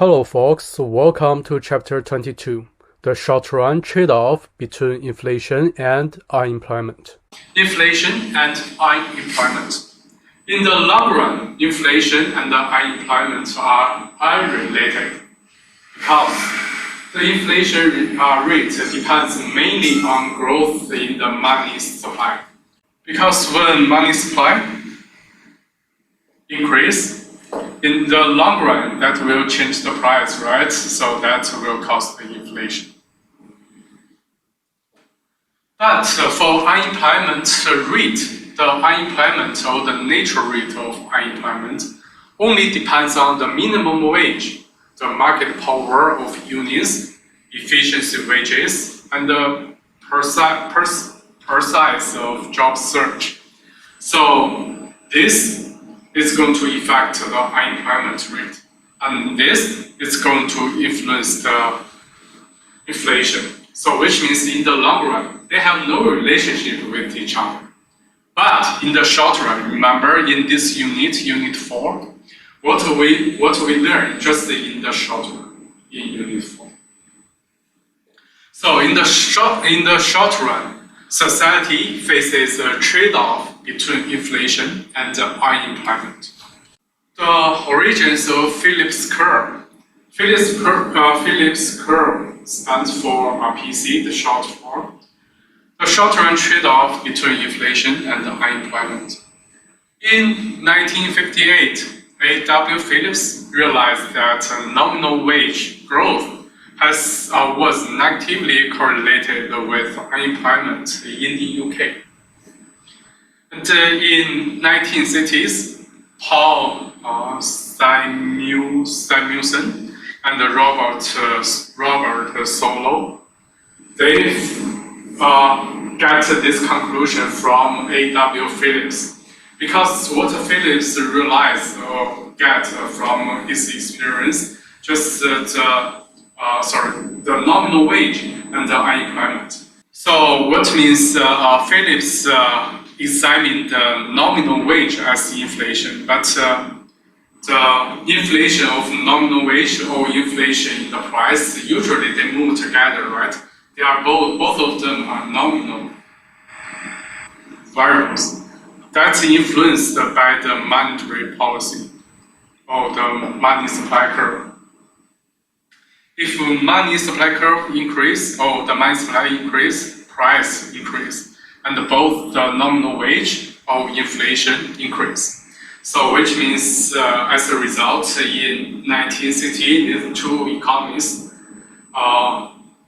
Hello folks, welcome to chapter 22, the short-run trade-off between inflation and unemployment. Inflation and unemployment. In the long run, inflation and unemployment are unrelated because the inflation rate depends mainly on growth in the money supply. Because when money supply increase, in the long run, that will change the price, right? So that will cause the inflation. But for unemployment rate, the unemployment or the natural rate of unemployment only depends on the minimum wage, the market power of unions, efficiency wages, and the size of job search. So this is going to affect the unemployment rate, and this is going to influence the inflation. So which means in the long run, they have no relationship with each other. But in the short run, remember in this unit 4, what we learn just in the short run, in unit 4. So in the short run, society faces a trade-off between inflation and unemployment. The origins of Phillips curve. Phillips curve stands for PC, the short form. The short-run trade-off between inflation and unemployment. In 1958, A.W. Phillips realized that nominal wage growth was negatively correlated with unemployment in the UK. And in 1960s, Paul Samuelson and Robert Solow, they get this conclusion from A.W. Phillips, because what Phillips realized or get from his experience, just the nominal wage and the unemployment. So what means Phillips examined the nominal wage as inflation, but the inflation of nominal wage or inflation in the price, usually they move together, right? They are both of them are nominal variables. That's influenced by the monetary policy or the money supply curve. If money supply curve increase or the money supply increase, price increase, and both the nominal wage or inflation increase. So which means as a result, in 1960, these two economists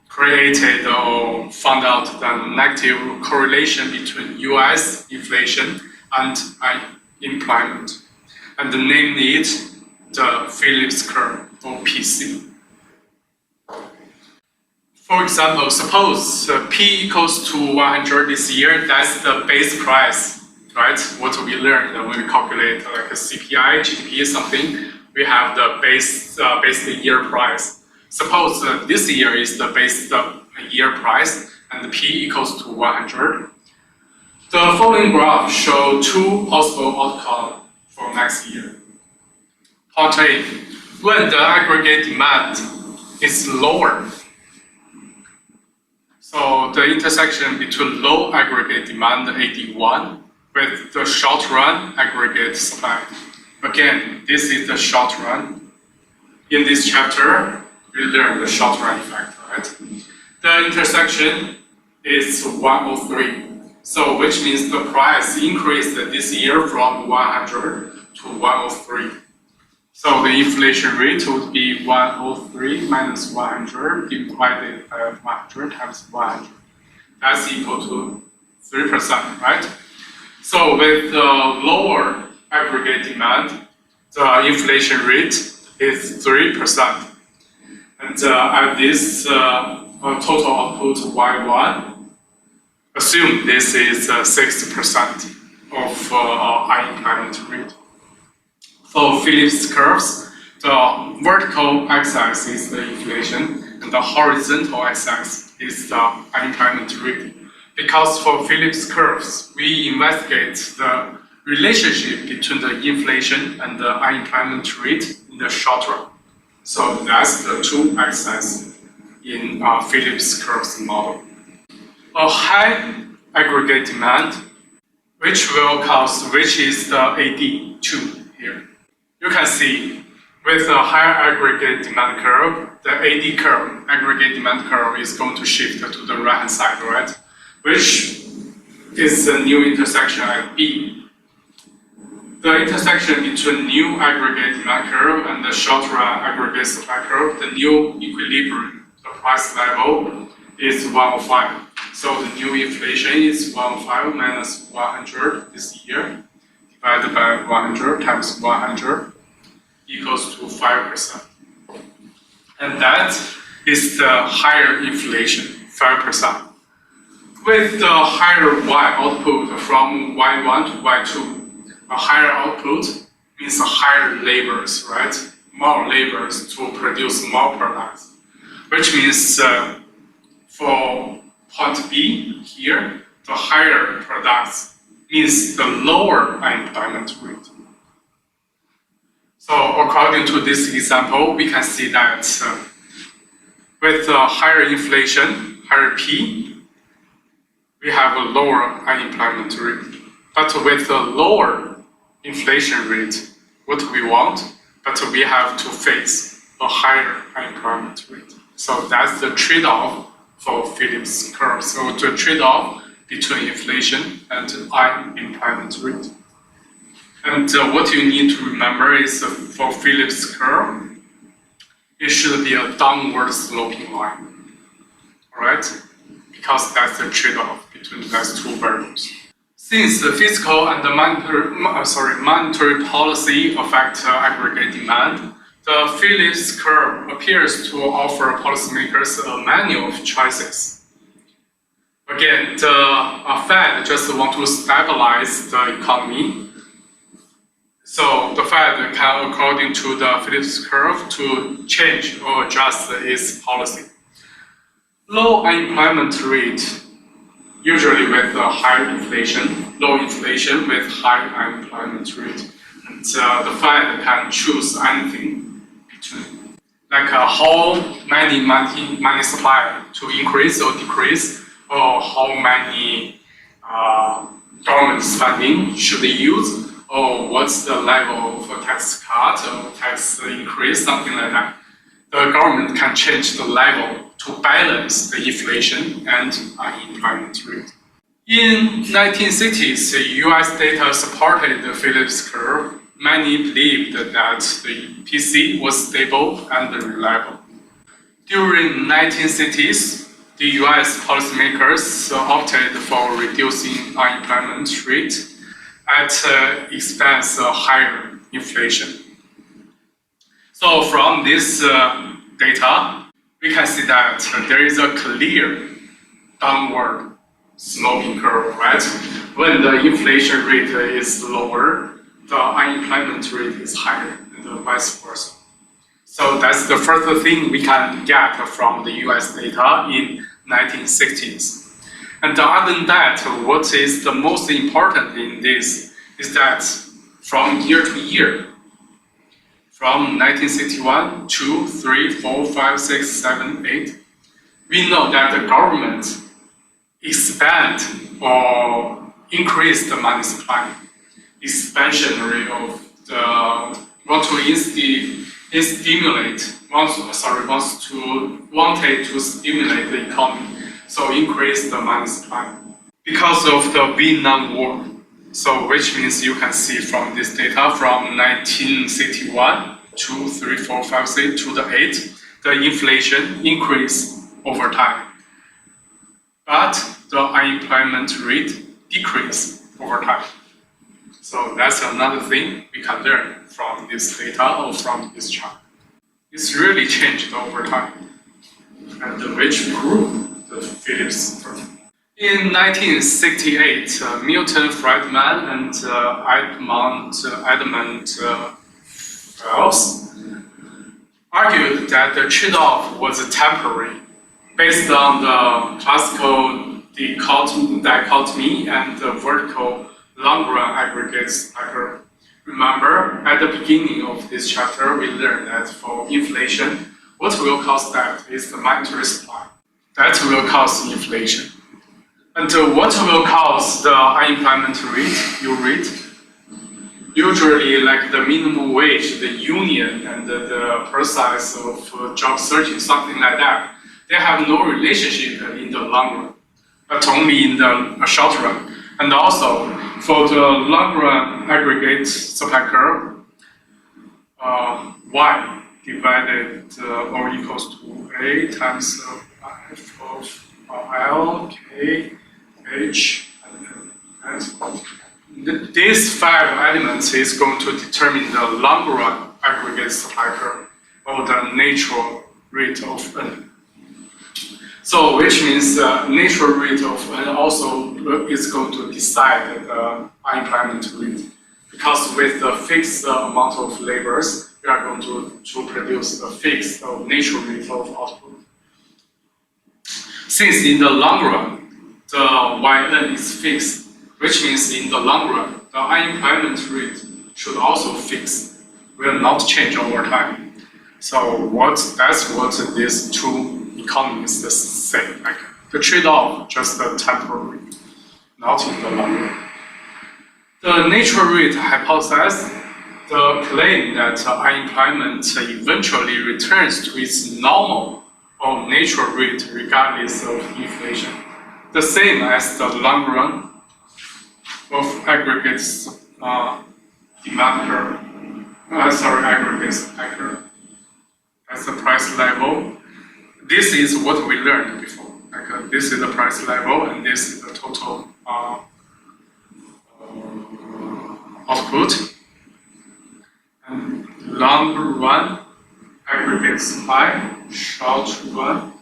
created or found out the negative correlation between US inflation and unemployment, and named it the Phillips curve or PC. For example, suppose P equals to 100 this year, that's the base price, right? What we learned when we calculate like a CPI, GDP, something, we have the base year price. Suppose this year is the base year price and P equals to 100. The following graph shows two possible outcomes for next year. Part A, when the aggregate demand is lower, so the intersection between low aggregate demand, AD1, with the short run aggregate supply. Again, this is the short run. In this chapter, we learn the short run effect, right? The intersection is 103. So which means the price increased this year from 100 to 103. So the inflation rate would be 103 minus 100 divided by 100 times 100. That's equal to 3%, right? So with the lower aggregate demand, the inflation rate is 3%. And at this total output Y1, assume this is 60% of unemployment rate. For Phillips curves, the vertical axis is the inflation and the horizontal axis is the unemployment rate. Because for Phillips curves, we investigate the relationship between the inflation and the unemployment rate in the short run. So that's the two axes in Phillips curves model. A high aggregate demand, which is the AD2 here. You can see with a higher aggregate demand curve, the AD curve, aggregate demand curve, is going to shift to the right hand side, right? Which is the new intersection at B. The intersection between new aggregate demand curve and the short run aggregate supply curve, the new equilibrium, the price level is 105. So the new inflation is 105 minus 100 this year, divided by 100 times 100 equals to 5%. And that is the higher inflation, 5%. With the higher Y output from Y1 to Y2, a higher output means higher labors, right? More labors to produce more products, which means for point B here, the higher products means the lower unemployment rate. So according to this example, we can see that with higher inflation, higher P, we have a lower unemployment rate. But with a lower inflation rate, what we want, but we have to face a higher unemployment rate. So that's the trade-off for Phillips curve. So the trade-off between inflation and unemployment rate. And what you need to remember is for Phillips curve, it should be a downward sloping line, all right? Because that's the trade-off between those two variables. Since the fiscal and the monetary policy affect aggregate demand, the Phillips curve appears to offer policymakers a menu of choices. Again, the Fed just want to stabilize the economy. So the Fed can, according to the Phillips curve, to change or adjust its policy. Low unemployment rate, usually with high inflation, low inflation with high unemployment rate. And the Fed can choose anything between, like how many money supply to increase or decrease, or how many government spending should they use, or what's the level of a tax cut or tax increase, something like that. The government can change the level to balance the inflation and unemployment rate. In 1960s, the US data supported the Phillips curve. Many believed that the PC was stable and reliable. During 1960s, the US policymakers opted for reducing unemployment rate at expense of higher inflation. So from this data, we can see that there is a clear downward sloping curve, right? When the inflation rate is lower, the unemployment rate is higher, and vice versa. So that's the first thing we can get from the US data in 1960s. And other than that, what is the most important in this is that from year to year, from 1961, 2, 3, 4, 5, 6, 7, 8, we know that the government expand or increase the money supply, expansionary of the wanted to stimulate the economy, so increase the money supply because of the Vietnam War. So which means you can see from this data from 1961, 2, 3, 4, 5, 6 to the 8, the inflation increase over time. But the unemployment rate decrease over time. So that's another thing we can learn from this data or from this chart. It's really changed over time, and which proved the Phillips curve. In 1968, Milton Friedman and Edmund Wells argued that the trade-off was temporary, based on the classical dichotomy and the vertical long-run aggregates curve. Remember, at the beginning of this chapter, we learned that for inflation, what will cause that is the monetary supply. That will cause inflation. And what will cause the unemployment rate, you read? Usually, like the minimum wage, the union, and the process of job searching, something like that, they have no relationship in the long run, but only in the short run. And also, for the long run aggregate supply curve, y divided or equals to a times f of l, k, h, and these 5 elements is going to determine the long run aggregate supply curve or the natural rate of n. So, which means the natural rate of n also is going to decide the unemployment rate, because with the fixed amount of labors, we are going to produce a fixed natural rate of output. Since in the long run, the yn is fixed, which means in the long run, the unemployment rate should also fix, will not change over time. So that's what these two economists say. Like the trade-off, just the temporary, not in the long run. The natural rate hypothesis, the claim that unemployment eventually returns to its normal or natural rate regardless of inflation, the same as the long run of aggregate demand curve. Aggregate supply curve. That's the price level. This is what we learned before. Like this is the price level, and this is the total output. And long run aggregate supply, short run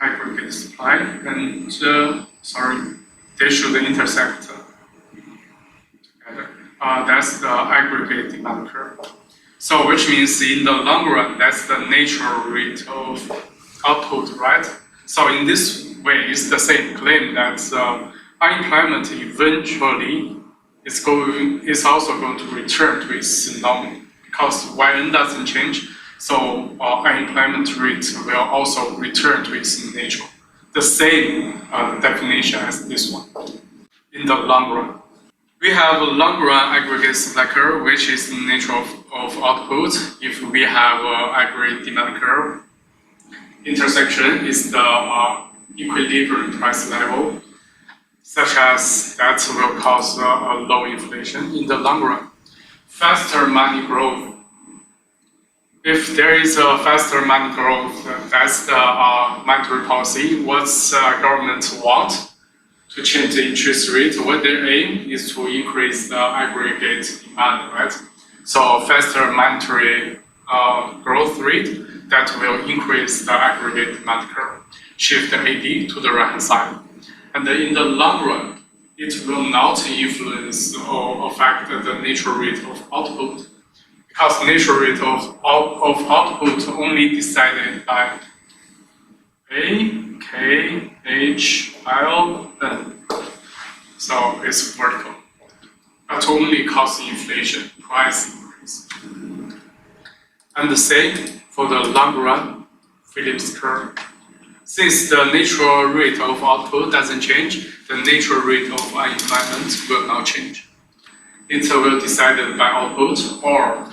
aggregate supply, and they should intersect together. That's the aggregate demand curve. So, which means in the long run, that's the natural rate of output, right? So, in this way, it's the same claim that unemployment eventually is also going to return to its normal, because yn doesn't change. So, unemployment rate will also return to its nature. The same definition as this one in the long run. We have a long run aggregate supply curve, which is the nature of output. If we have aggregate demand curve, intersection is the equilibrium price level, such as that will cause a low inflation in the long run. Faster money growth. If there is a faster money growth, that's the monetary policy. What's government want? To change the interest rate, what their aim is to increase the aggregate demand, right? So faster monetary growth rate, that will increase the aggregate demand curve, shift the AD to the right hand side. And in the long run, it will not influence or affect the natural rate of output, because natural rate of output only decided by A, K, H, L, N. So it's vertical, but only cause inflation, price increase. And the same for the long run Phillips curve. Since the natural rate of output doesn't change, the natural rate of unemployment will not change. It will be decided by output or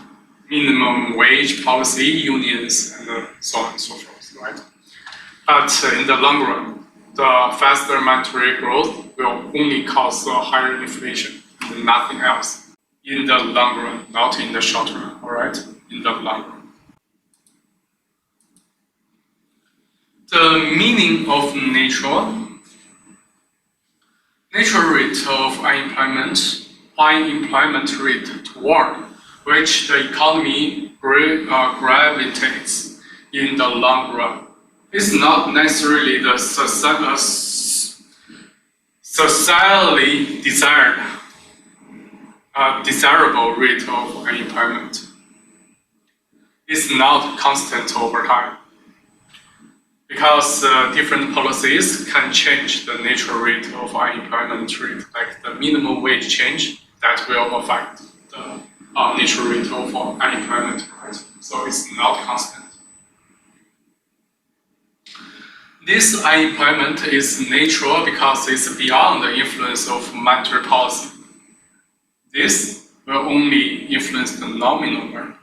minimum wage policy, unions, and so on and so forth, right? But in the long run, the faster monetary growth will only cause a higher inflation and nothing else. In the long run, not in the short run, all right? In the long run. The meaning of natural rate of unemployment rate toward which the economy gravitates in the long run is not necessarily the societally desirable rate of unemployment. It's not constant over time, because different policies can change the natural rate of unemployment rate, like the minimum wage change that will affect the natural rate of unemployment, right? So it's not constant. This unemployment is natural because it's beyond the influence of monetary policy. This will only influence the nominal variable.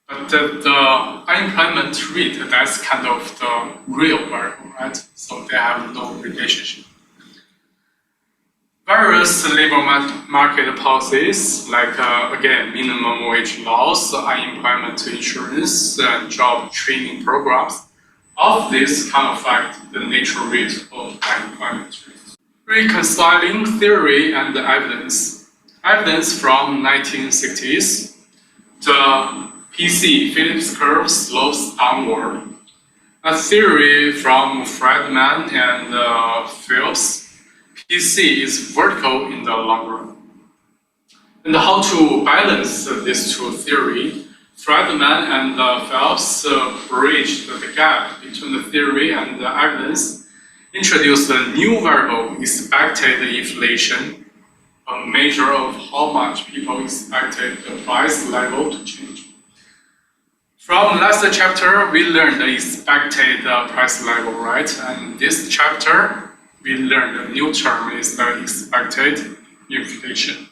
But the unemployment rate, that's kind of the real variable, right? So they have no relationship. Various labor market policies, like again, minimum wage laws, unemployment insurance, and job training programs, all of this can affect the natural rate of unemployment rate. Reconciling theory and evidence. Evidence from 1960s. The PC Phillips curve slopes downward. A theory from Friedman and Phillips. PC is vertical in the long run. And how to balance these two theories? Friedman and Phelps bridged the gap between the theory and the evidence, introduced a new variable, expected inflation, a measure of how much people expected the price level to change. From last chapter, we learned the expected price level, right? And this chapter, we learned a new term is the expected inflation.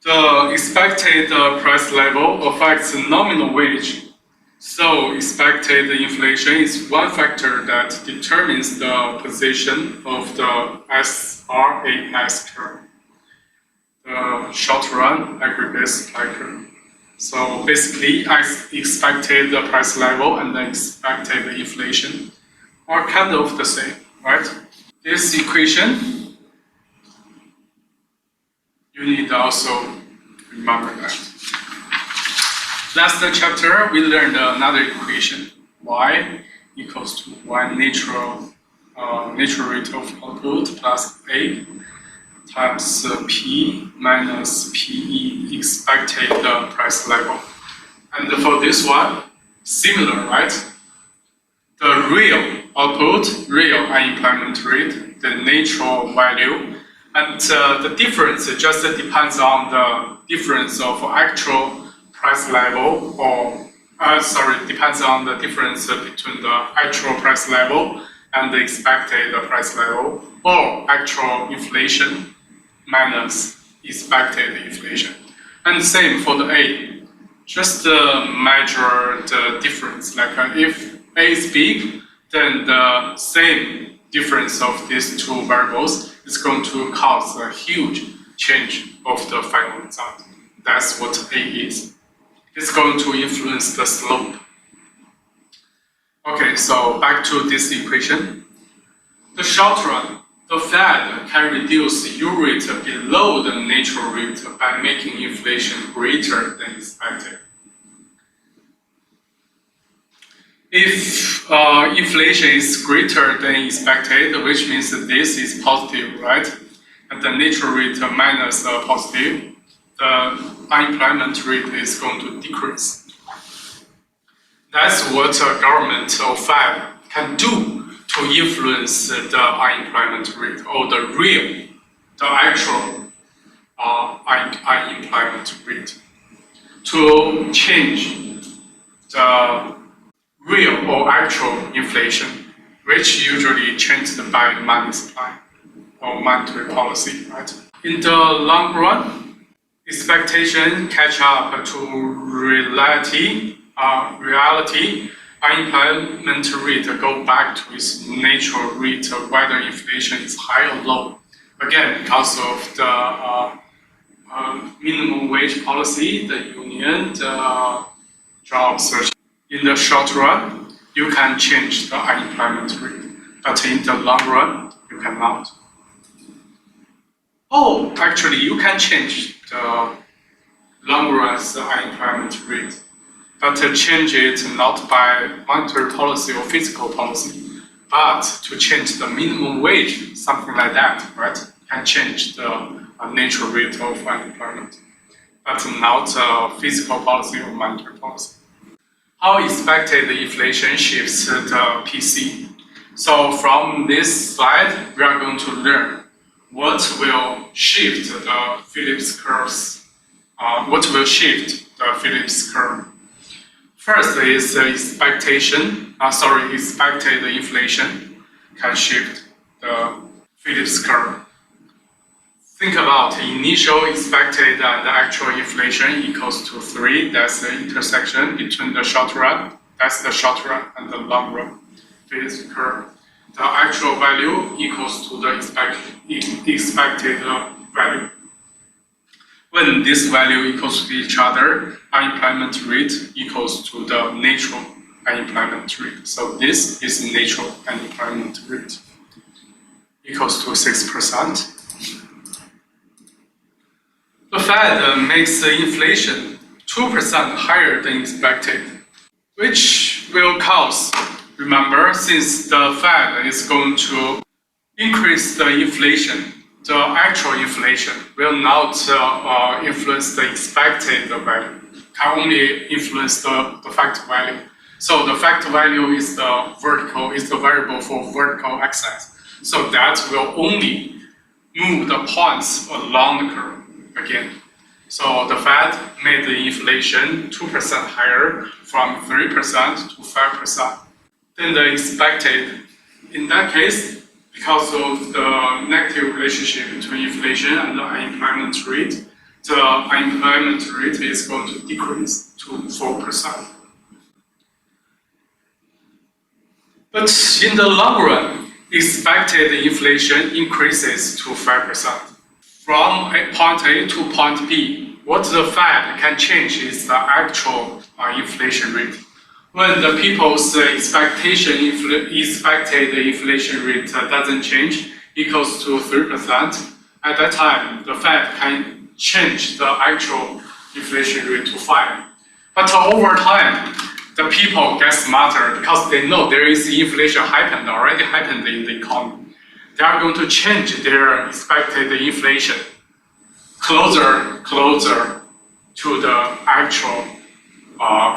The expected price level affects nominal wage. So expected inflation is one factor that determines the position of the SRAS curve, the short-run aggregate supply curve. So basically, expected price level and the expected inflation are kind of the same, right? This equation, you need to also remember that. Last chapter, we learned another equation, y equals to y natural rate of output plus a times p minus pe expected price level. And for this one, similar, right? The real output, real unemployment rate, the natural value, and the difference just depends on the difference of actual price level, or depends on the difference between the actual price level and the expected price level, or actual inflation minus expected inflation. And same for the A. Just measure the difference. Like if A is big, then the same difference of these two variables is going to cause a huge change of the final result. That's what A is. It's going to influence the slope. Okay, so back to this equation. The short run, the Fed can reduce U rate below the natural rate by making inflation greater than expected. If inflation is greater than expected, which means that this is positive, right? And the natural rate minus positive, the unemployment rate is going to decrease. That's what a government or Fed can do to influence the unemployment rate, or the actual unemployment rate, to change the real or actual inflation, which usually changed by money supply or monetary policy, right? In the long run, expectation catch up to reality, unemployment rate go back to its natural rate whether inflation is high or low. Again, because of the minimum wage policy, the union, the job search. In the short run, you can change the unemployment rate, but in the long run, you cannot. Oh, actually, you can change the long run's unemployment rate, but change it not by monetary policy or fiscal policy, but to change the minimum wage, something like that, right? Can change the natural rate of unemployment, but not fiscal policy or monetary policy. How expected inflation shifts the PC. So from this slide, we are going to learn what will shift the Phillips curves? What will shift the Phillips curve? First is the expected inflation can shift the Phillips curve. Think about initial expected and actual inflation equals to 3. That's the intersection between the short run, that's the short run, and the long run Phillips curve. The actual value equals to the expected value. When this value equals to each other, unemployment rate equals to the natural unemployment rate. So this is natural unemployment rate equals to 6%. The Fed makes the inflation 2% higher than expected, which will cause, remember, since the Fed is going to increase the inflation, the actual inflation will not influence the expected value, can only influence the fact value. So the fact value is the variable for vertical axis. So that will only move the points along the curve again. So the Fed made the inflation 2% higher from 3% to 5%. Then the expected, in that case, because of the negative relationship between inflation and the unemployment rate, the unemployment rate is going to decrease to 4%. But in the long run, expected inflation increases to 5%. From point A to point B, what the Fed can change is the actual inflation rate. When the people's expected inflation rate doesn't change, equals to 3%, at that time, the Fed can change the actual inflation rate to 5%. But over time, the people get smarter because they know there is inflation already happened in the economy. They are going to change their expected inflation closer to the actual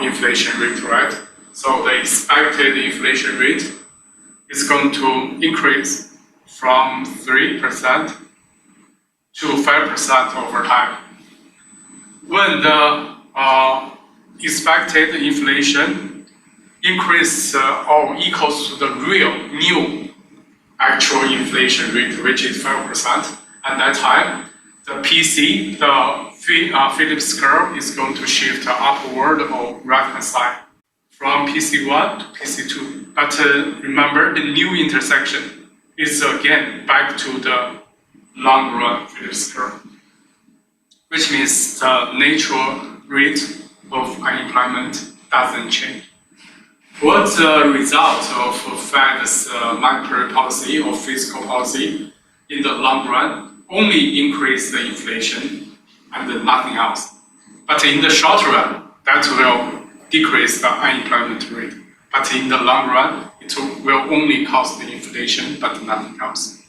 inflation rate, right? So the expected inflation rate is going to increase from 3% to 5% over time. When the expected inflation increase or equals to the real new actual inflation rate, which is 5%, at that time, the PC, the Phillips curve, is going to shift upward or right-hand side from PC1 to PC2. But remember, the new intersection is again back to the long-run Phillips curve, which means the natural rate of unemployment doesn't change. What's the result of Fed's monetary policy or fiscal policy in the long run? Only increase the inflation and nothing else. But in the short run, that will decrease the unemployment rate. But in the long run, it will only cause the inflation, but nothing else.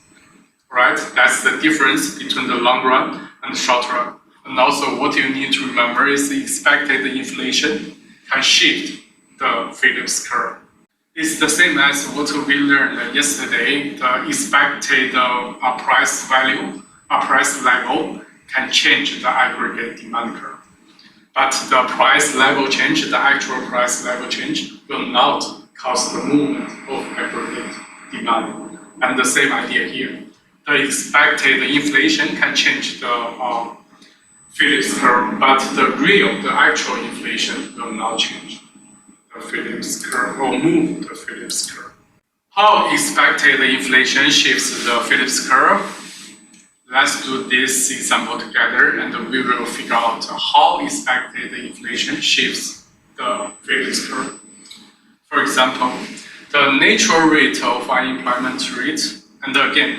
Right? That's the difference between the long run and the short run. And also, what you need to remember is the expected inflation can shift the Phillips curve. It's the same as what we learned yesterday. The expected price value, price level can change the aggregate demand curve. But the price level change, the actual price level change, will not cause the movement of aggregate demand. And the same idea here. The expected inflation can change the Phillips curve, but the actual inflation will not change the Phillips curve or move the Phillips curve. How expected inflation shifts the Phillips curve? Let's do this example together and we will figure out how expected inflation shifts the Phillips curve. For example, the natural rate of unemployment rate, and again,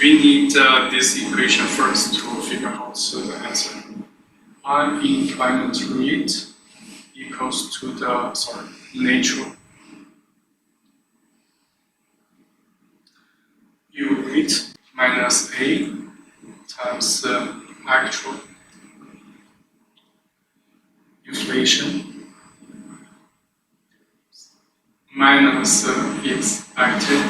we need this equation first to figure out the answer. Unemployment rate equals to the, natural U rate minus A times actual inflation minus expected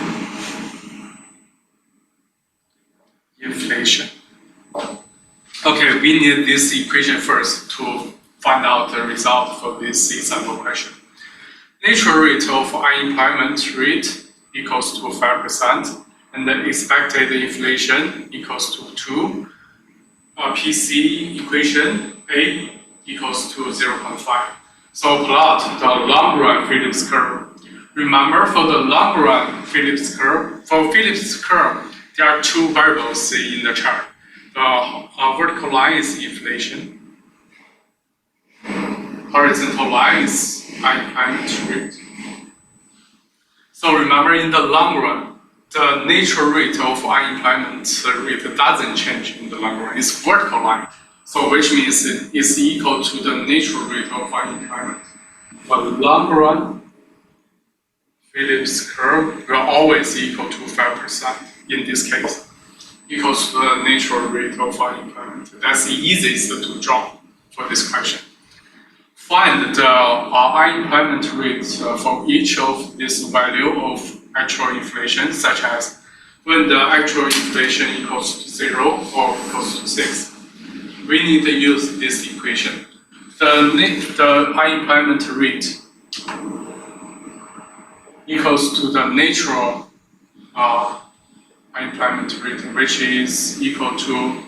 we need this equation first to find out the result for this example question. Natural rate of unemployment rate equals to 5%, and the expected inflation equals to 2. PC equation A equals to 0.5. So plot the long run Phillips curve. Remember, for the long run Phillips curve, there are two variables in the chart. The vertical line is inflation. Horizontal line is unemployment rate. So remember, in the long run, the natural rate of unemployment rate doesn't change in the long run. It's vertical line. So which means it is equal to the natural rate of unemployment. The long run Phillips curve will always equal to 5% in this case, equals to the natural rate of unemployment. That's the easiest to draw for this question. Find the unemployment rate for each of this value of actual inflation, such as when the actual inflation equals to 0 or equals to 6. We need to use this equation. The unemployment rate equals to the natural unemployment rate, which is equal to,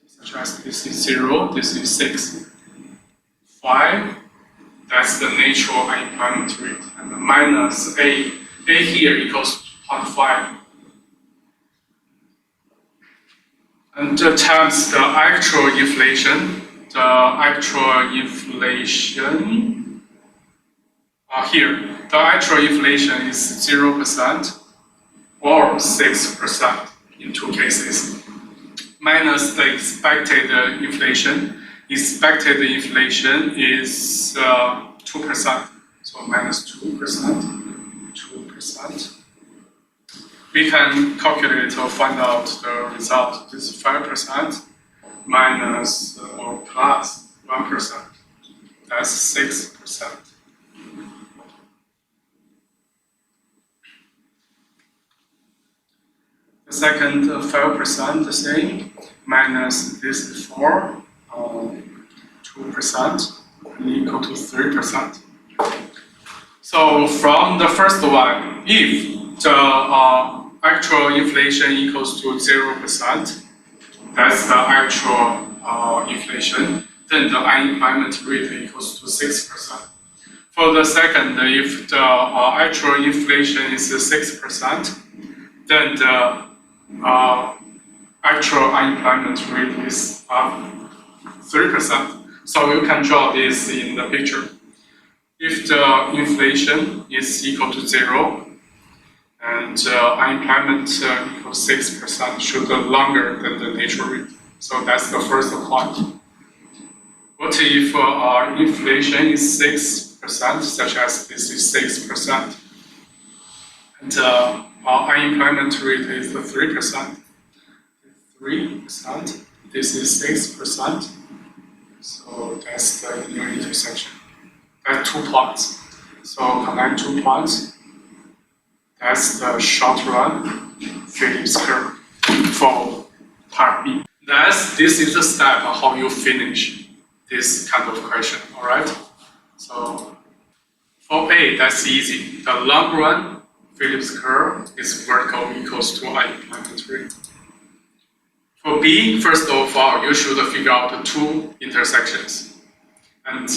such as this is 0, this is 6. 5, that's the natural unemployment rate, and minus A. A here equals 0.5. And times the actual inflation. The actual inflation here, the actual inflation is 0% or 6% in two cases, minus the expected inflation. Expected inflation is 2%, so minus 2%. We can calculate or find out the result. This is 5% minus or plus 1%. That's 6%. The second 5%, the same, minus this is 4, 2%, equal to 3%. So from the first one, if the actual inflation equals to 0%, that's the actual inflation, then the unemployment rate equals to 6%. For the second, if the actual inflation is 6%, then the actual unemployment rate is 3%. So you can draw this in the picture. If the inflation is equal to 0 and unemployment equals 6%, should be longer than the natural rate. So that's the first point. What if inflation is 6%, such as this is 6%, and unemployment rate is 3%. 3%. This is 6%. So that's the linear intersection. That's 2 points. So connect 2 points. That's the short run Phillips curve for part B. This is the step of how you finish this kind of question. All right. So for A, that's easy. The long run Phillips curve is vertical equals to unemployment rate. For B, first of all, you should figure out the two intersections and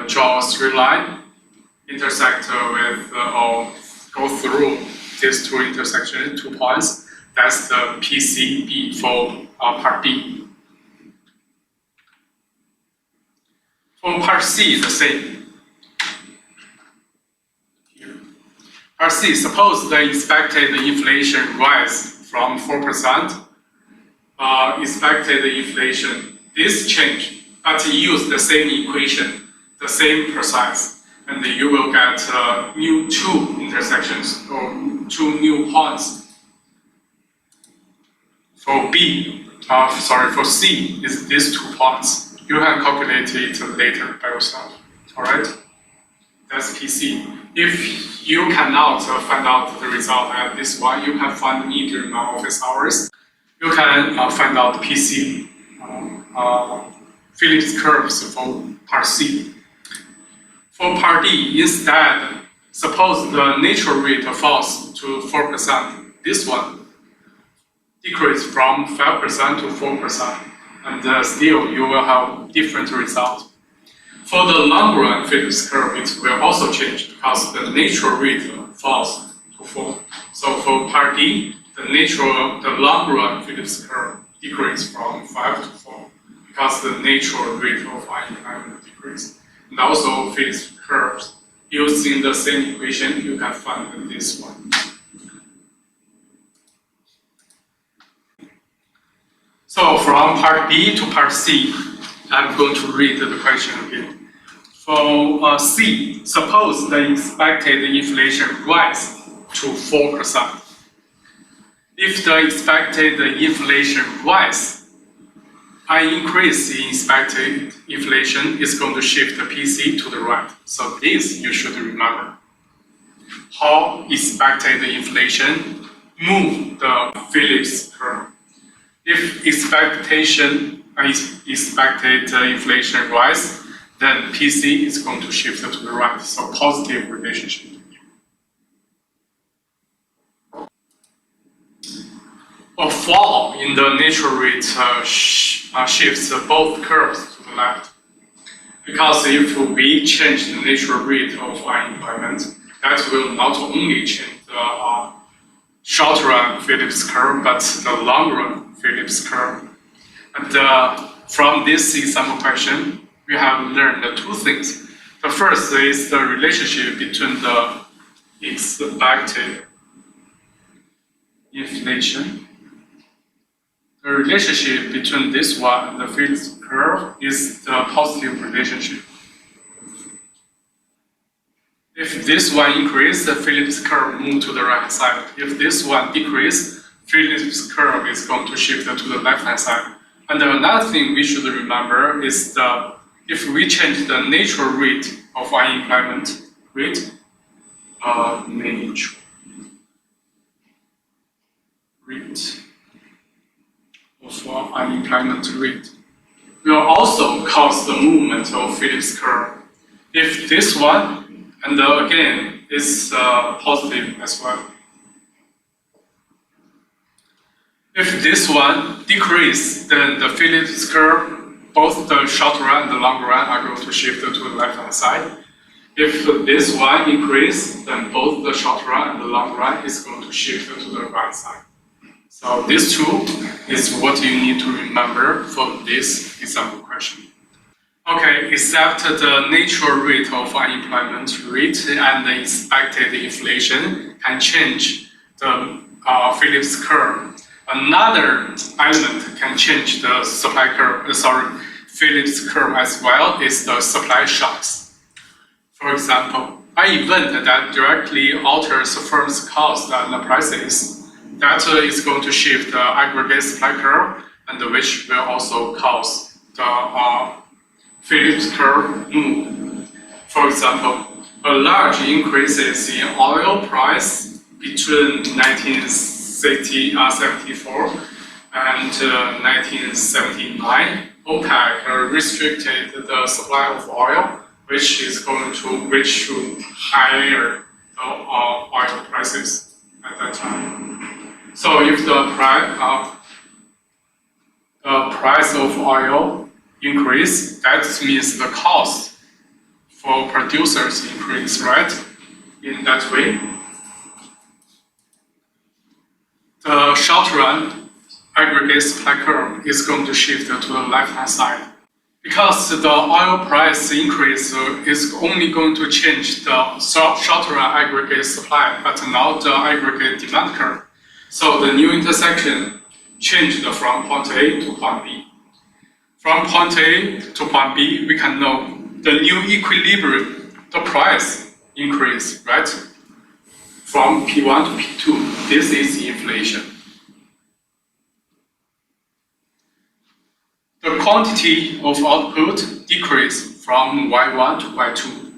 draw a straight line, intersect with or go through these two intersections, 2 points. That's the PCB for part B. For part C, the same. Here. Part C, suppose the expected inflation rise from 4%. Expected inflation, this change, but use the same equation, the same process, and you will get new 2 intersections or 2 new points. For for C, is these 2 points. You can calculate it later by yourself. All right, that's PC. If you cannot find out the result at this one, you can find me during my office hours. you can find out PC Phillips curves for part C. For part D, instead, suppose the natural rate falls to 4%. This one decrease from 5% to 4%, and still you will have different result. For the long run Phillips curve, it will also change because the natural rate falls to 4. So for part D, the long run Phillips curve decrease from 5 to 4 because the natural rate of unemployment decrease. And also Phillips curves using the same equation, you can find this one. So from part B to part C, I'm going to read the question again. For C, suppose the expected inflation rise to 4%. If the expected inflation rise, an increase in expected inflation is going to shift the PC to the right. So this you should remember. How expected inflation move the Phillips curve. If expected inflation rise, then PC is going to shift to the right. So positive relationship. A fall in the natural rate shifts both curves to the left. Because if we change the natural rate of unemployment, that will not only change the short run Phillips curve, but the long run Phillips curve. And from this example question, we have learned two things. The first is the relationship between the expected inflation. The relationship between this one and the Phillips curve is the positive relationship. If this one increases, the Phillips curve moves to the right side. If this one decreases, Phillips curve is going to shift to the left-hand side. And another thing we should remember is if we change the natural rate of unemployment rate, natural rate of unemployment rate will also cause the movement of Phillips curve. If this one, and again, is positive as well. If this one decreases, then the Phillips curve, both the short run and the long run are going to shift to the left-hand side. If this one increases, then both the short run and the long run is going to shift to the right side. So this two is what you need to remember for this example question. Okay, except the natural rate of unemployment rate and the expected inflation can change the Phillips curve. Another element can change the Phillips curve as well is the supply shocks. For example, an event that directly alters firms' costs and the prices, that is going to shift the aggregate supply curve, and which will also cause the Phillips curve move. For example, a large increases in oil price between 1974 and 1979, OPEC restricted the supply of oil, which is going to reach to higher oil prices at that time. So if the price of oil increase, that means the cost for producers increase, right? In that way, the short run aggregate supply curve is going to shift to the left-hand side. Because the oil price increase is only going to change the short run aggregate supply, but not the aggregate demand curve. So the new intersection changed from point A to point B. From point A to point B, we can know the new equilibrium, the price increase, right? From P1 to P2, this is inflation. The quantity of output decreased from Y1 to Y2.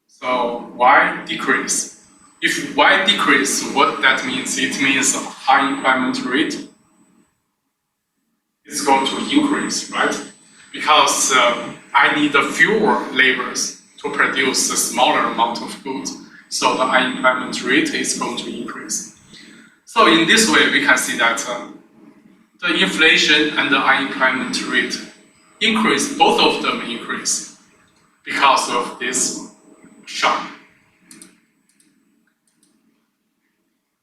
So Y decrease. If Y decrease, what that means? It means unemployment rate is going to increase, right? Because I need fewer laborers to produce a smaller amount of goods, so the unemployment rate is going to increase. So in this way, we can see that the inflation and the unemployment rate increase, both of them increase because of this shock.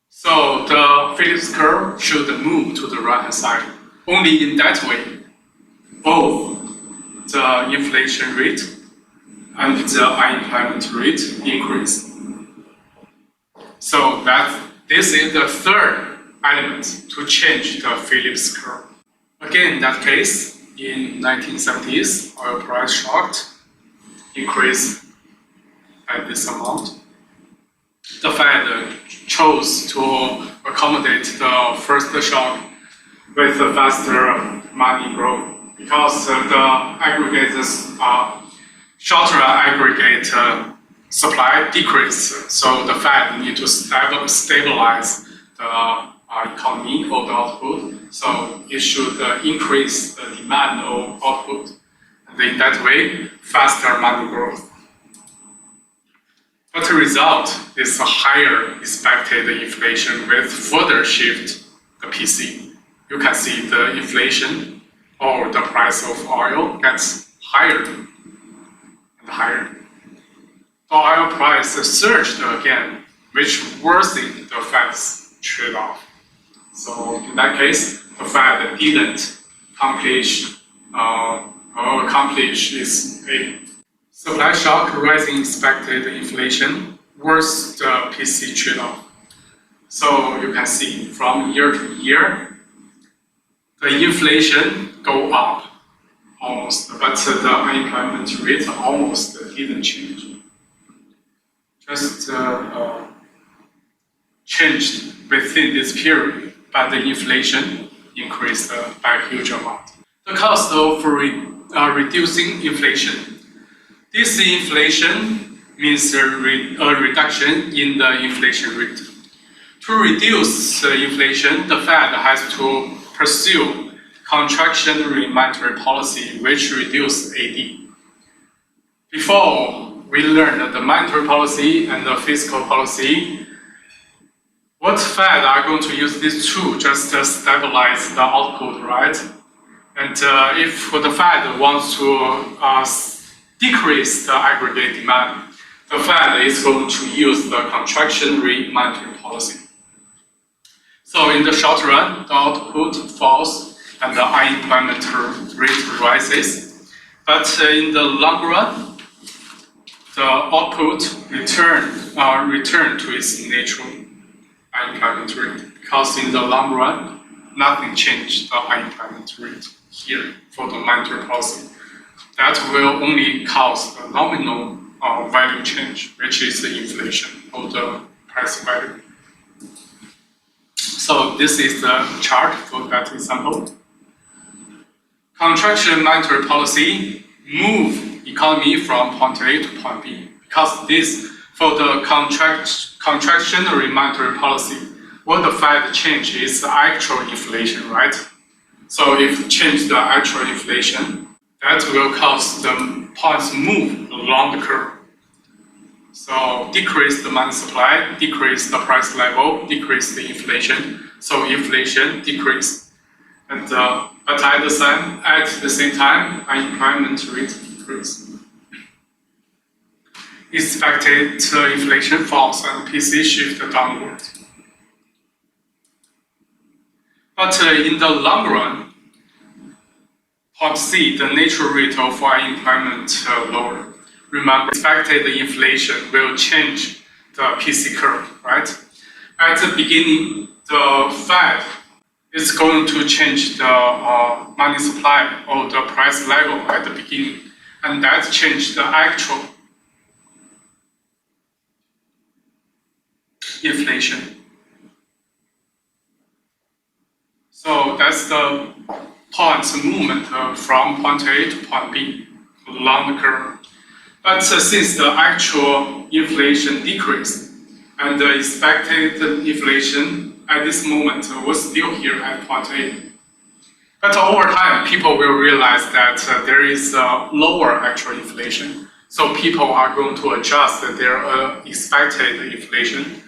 So the Phillips curve should move to the right-hand side. Only in that way, both the inflation rate and the unemployment rate increase. So this is the third element to change the Phillips curve. Again, in that case, in 1970s, oil price shocked, increased by this amount. The Fed chose to accommodate the first shock with a faster money growth because the aggregate short-run aggregate supply decreased. So the Fed need to stabilize the economy or the output. So it should increase the demand or output, and in that way, faster money growth. But the result is a higher expected inflation with further shift the PC. You can see the inflation or the price of oil gets higher and higher. The oil price surged again, which worsened the Fed's trade-off. So in that case, the Fed didn't accomplish its aim. Supply shock, rising expected inflation, worse the PC trade-off. So you can see from year to year, the inflation go up almost, but the unemployment rate almost didn't change. Just changed within this period, but the inflation increased by a huge amount. The cost of reducing inflation. Disinflation means a reduction in the inflation rate. To reduce inflation, the Fed has to pursue contractionary monetary policy, which reduces AD. Before we learned the monetary policy and the fiscal policy, what Fed are going to use these two just to stabilize the output, right? And if the Fed wants to decrease the aggregate demand, the Fed is going to use the contractionary monetary policy. So in the short run, the output falls and the unemployment rate rises. But in the long run, the output return to its natural unemployment rate. Because in the long run, nothing changed the unemployment rate here for the monetary policy. That will only cause the nominal value change, which is the inflation or the price value. So this is the chart for that example. Contraction monetary policy move economy from point A to point B. Because this, for the contractionary monetary policy, what the Fed change is the actual inflation, right? So if change the actual inflation, that will cause the points move along the curve. So decrease the money supply, decrease the price level, decrease the inflation. So inflation decrease, and but at the same time, unemployment rate increase. Expected inflation falls and PC shift downward. But in the long run, point C, the natural rate of unemployment lower. Remember, expected inflation will change the PC curve, right? At the beginning, the Fed is going to change the money supply or the price level at the beginning, and that changed the actual inflation. So that's the points movement from point A to point B along the curve. But since the actual inflation decreased and the expected inflation at this moment was still here at point A. But over time, people will realize that there is lower actual inflation. So people are going to adjust their expected inflation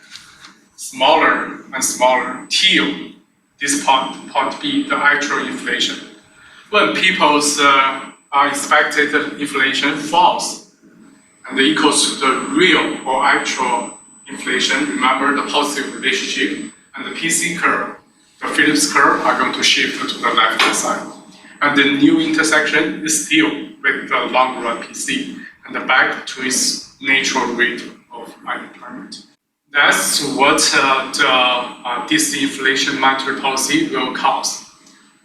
smaller and smaller till this point B, the actual inflation. When people's expected inflation falls and equals to the real or actual inflation, remember the positive relationship and the PC curve, the Phillips curve are going to shift to the left-hand side. And the new intersection is still with the long run PC and back to its natural rate of unemployment. That's what the disinflation monetary policy will cause.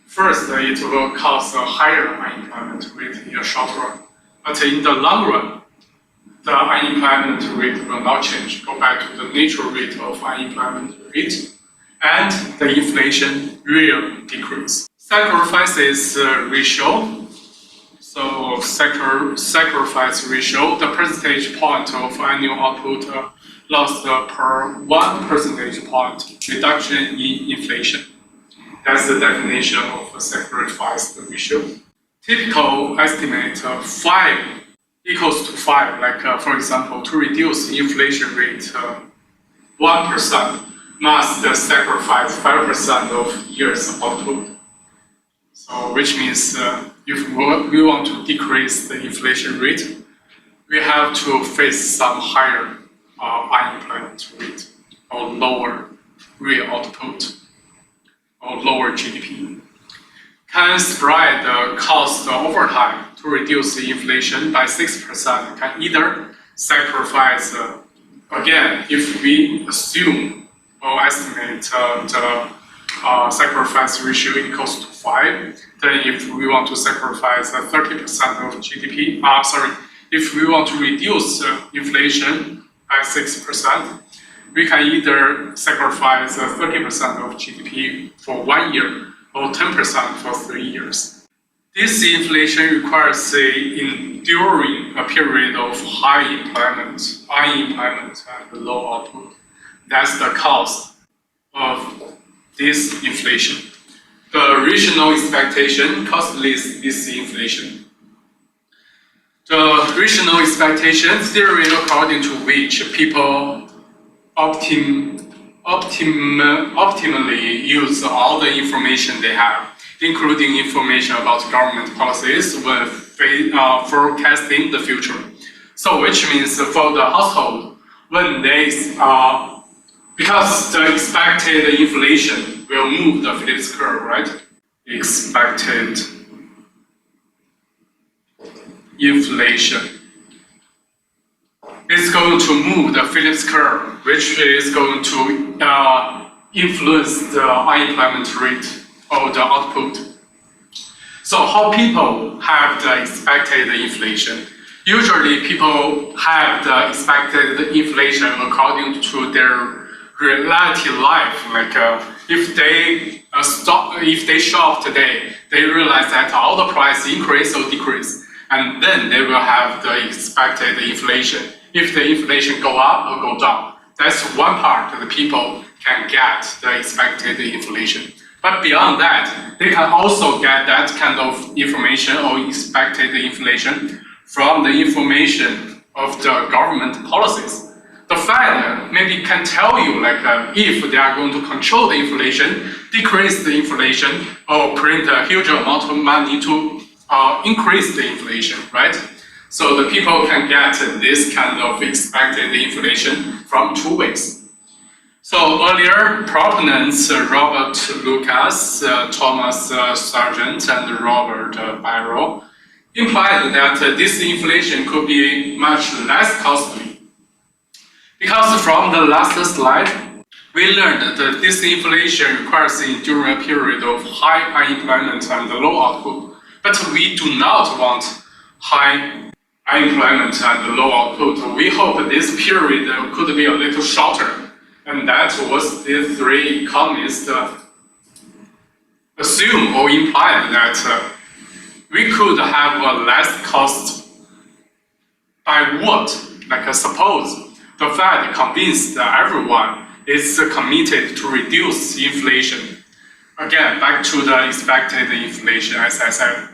First, it will cause a higher unemployment rate in the short run. But in the long run, the unemployment rate will not change, go back to the natural rate of unemployment rate, and the inflation will decrease. Sacrifices ratio. So sacrifice ratio, the percentage point of annual output lost per 1 percentage point reduction in inflation. That's the definition of a sacrifice ratio. Typical estimate 5 equals to 5, like for example, to reduce the inflation rate 1% must sacrifice 5% of year's output. So which means if we want to decrease the inflation rate, we have to face some higher unemployment rate or lower real output or lower GDP. Can spread the cost over time to reduce the inflation by 6%. Can either sacrifice, again, if we assume or estimate the sacrifice ratio equals to 5, then if we want to sacrifice 30% of GDP, if we want to reduce inflation by 6%, we can either sacrifice 30% of GDP for 1 year or 10% for 3 years. This inflation requires enduring a period of high unemployment, and low output. That's the cost of this inflation. The regional expectation causes this inflation. The regional expectation theory, according to which people optimally use all the information they have, including information about government policies when forecasting the future. So which means for the household, when they because the expected inflation will move the Phillips curve, right? Expected inflation is going to move the Phillips curve, which is going to influence the unemployment rate or the output. So how people have the expected inflation? Usually people have the expected inflation according to their reality life. Like if they shop today, they realize that all the price increase or decrease, and then they will have the expected inflation. If the inflation go up or go down, that's one part that the people can get the expected inflation. But beyond that, they can also get that kind of information or expected inflation from the information of the government policies. The Fed maybe can tell you if they are going to control the inflation, decrease the inflation, or print a huge amount of money to increase the inflation, right? So the people can get this kind of expected inflation from 2 ways. So earlier, proponents Robert Lucas, Thomas Sargent, and Robert Barrow implied that this inflation could be much less costly. Because from the last slide, we learned that this inflation requires enduring a period of high unemployment and low output. But we do not want high unemployment and low output. We hope this period could be a little shorter. And that was the 3 economists assume or implied that we could have a less cost by what? Suppose the Fed convinced everyone is committed to reduce inflation. Again, back to the expected inflation, as I said.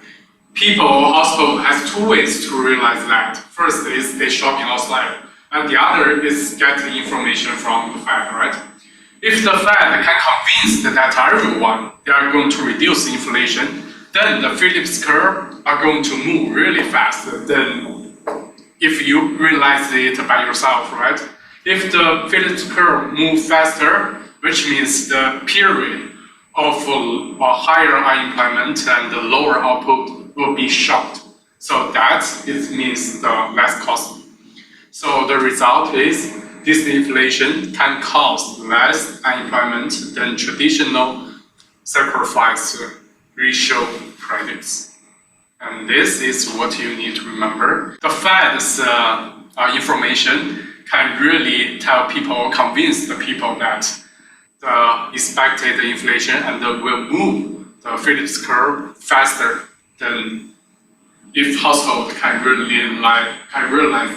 People or household has two ways to realize that. First is they shopping outside, and the other is getting information from the Fed, right? If the Fed can convince that everyone they are going to reduce inflation, then the Phillips curve are going to move really fast than if you realize it by yourself, right? If the Phillips curve move faster, which means the period of higher unemployment and lower output will be short. So that it means the less costly. So the result is disinflation can cause less unemployment than traditional sacrifice ratio predicts. And this is what you need to remember. The Fed's information can really tell people, convince the people that the expected inflation and will move the Phillips curve faster than if household can realize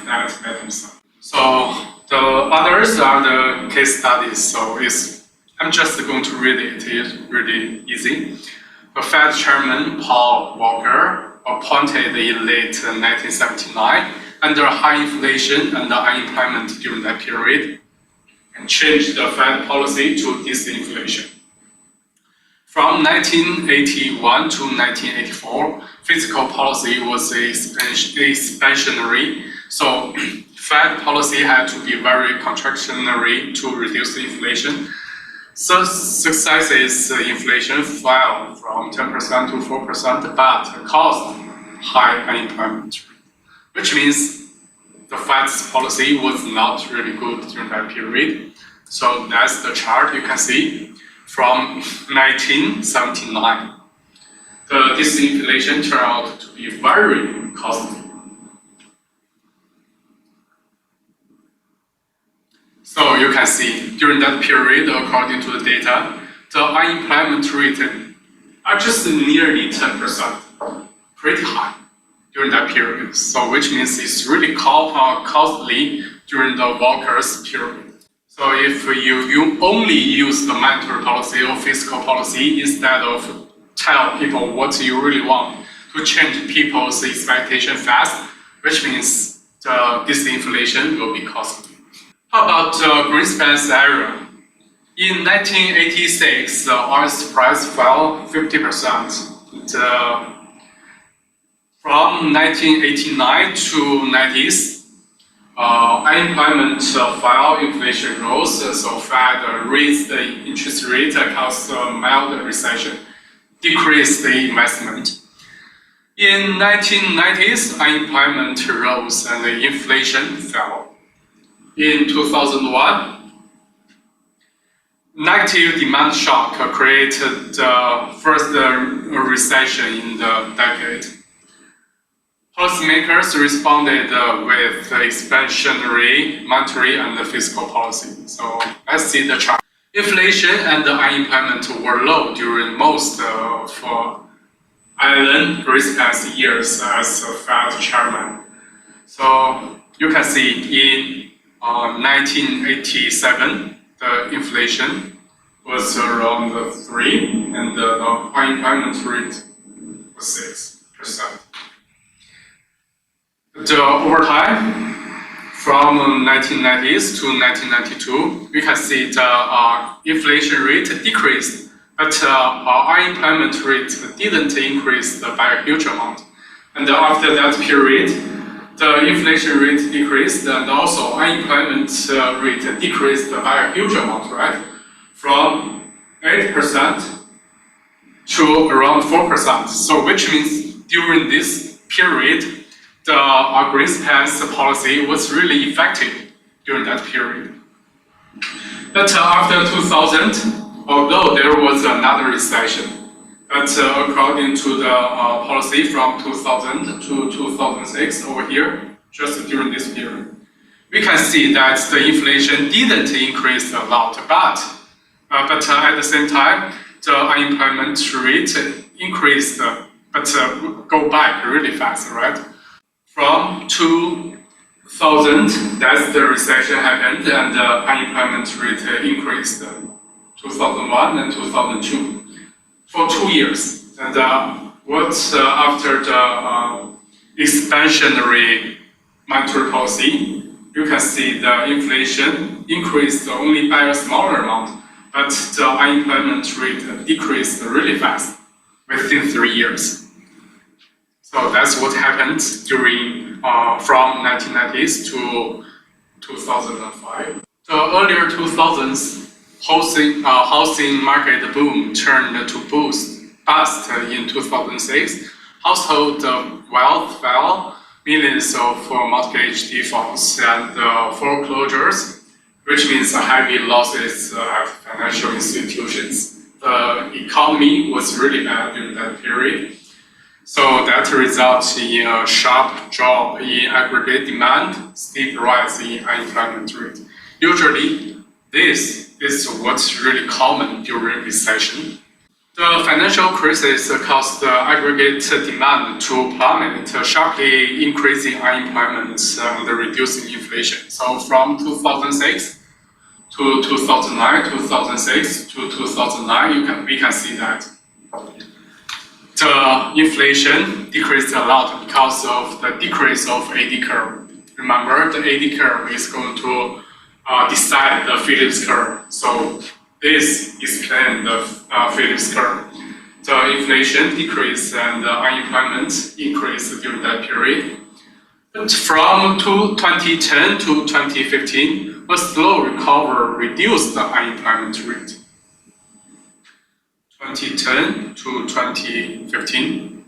that by themselves. So the others are the case studies. So I'm just going to read it. It's really easy. The Fed Chairman Paul Volcker, appointed in late 1979 under high inflation and unemployment during that period, and changed the Fed policy to disinflation. From 1981 to 1984, fiscal policy was expansionary, so Fed policy had to be very contractionary to reduce the inflation. So success is inflation fell from 10% to 4%, but caused high unemployment rate, which means the Fed's policy was not really good during that period. So that's the chart you can see from 1979. The disinflation turned out to be very costly. So you can see during that period, according to the data, the unemployment rate are just nearly 10%, pretty high during that period. So which means it's really costly during the Volcker's period. So if you only use the monetary policy or fiscal policy instead of tell people what you really want to change people's expectation fast, which means the disinflation will be costly. How about Greenspan's era? In 1986, the oil price fell 50%. From 1989 to 90s, unemployment fell, inflation rose, so Fed raised the interest rate, caused a mild recession, decreased the investment. In 1990s, unemployment rose and the inflation fell. In 2001, negative demand shock created the first recession in the decade. Policymakers responded with expansionary monetary and fiscal policy. So let's see the chart. Inflation and unemployment were low during most of Alan Greenspan's years as Fed chairman. So you can see in 1987, the inflation was around 3 and the unemployment rate was 6%. Over time, from 1990s to 1992, we can see the inflation rate decreased, but unemployment rate didn't increase by a huge amount. And after that period, the inflation rate decreased and also unemployment rate decreased by a huge amount, right? From 8% to around 4%. So which means during this period, the Greenspan's policy was really effective during that period. But after 2000, although there was another recession, but according to the policy from 2000 to 2006 over here, just during this period, we can see that the inflation didn't increase a lot, but at the same time, the unemployment rate increased, but go back really fast, right? From 2 2000, that's the recession happened and the unemployment rate increased 2001 and 2002 for 2 years. And after the expansionary monetary policy, you can see the inflation increased only by a smaller amount, but the unemployment rate decreased really fast within 3 years. So that's what happened during from 1990s to 2005. The earlier 2000s, housing market boom turned to bust in 2006. Household wealth fell, millions of mortgage defaults and foreclosures, which means heavy losses at financial institutions. The economy was really bad during that period. So that results in a sharp drop in aggregate demand, steep rise in unemployment rate. Usually, this is what's really common during recession. The financial crisis caused the aggregate demand to plummet, sharply increasing unemployment and reducing inflation. So from 2006 to 2009, 2006 to 2009, we can see that the inflation decreased a lot because of the decrease of AD curve. Remember, the AD curve is going to decide the Phillips curve. So this explains the Phillips curve. The inflation decreased and the unemployment increased during that period. But from 2010 to 2015, a slow recovery reduced the unemployment rate. 2010 to 2015,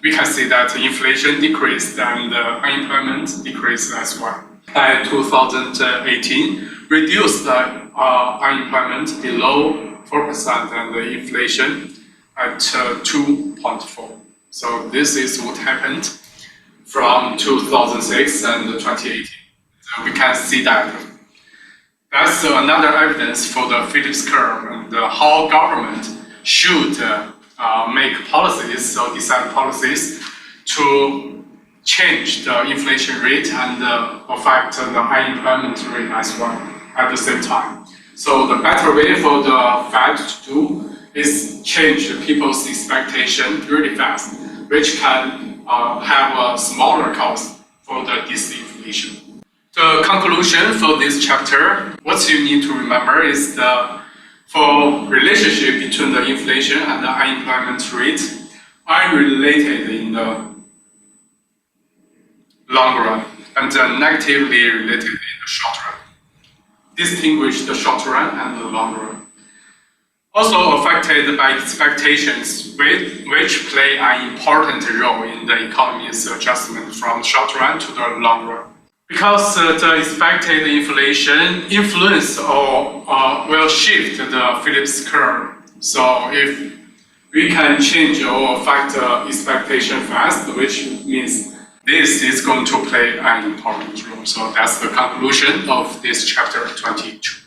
we can see that inflation decreased and unemployment decreased as well. By 2018, reduced the unemployment below 4% and the inflation at 2.4. So this is what happened from 2006 and 2018. So we can see that. That's another evidence for the Phillips curve and how government should make policies or decide policies to change the inflation rate and affect the unemployment rate as well at the same time. So the better way for the Fed to do is change people's expectation really fast, which can have a smaller cost for the disinflation. The conclusion for this chapter, what you need to remember is for relationship between the inflation and the unemployment rate are related in the long run and negatively related in the short run. Distinguish the short run and the long run. Also affected by expectations, which play an important role in the economy's adjustment from short run to the long run. Because the expected inflation influence or will shift the Phillips curve. So if we can change or affect the expectation fast, which means this is going to play an important role. So that's the conclusion of this chapter 22.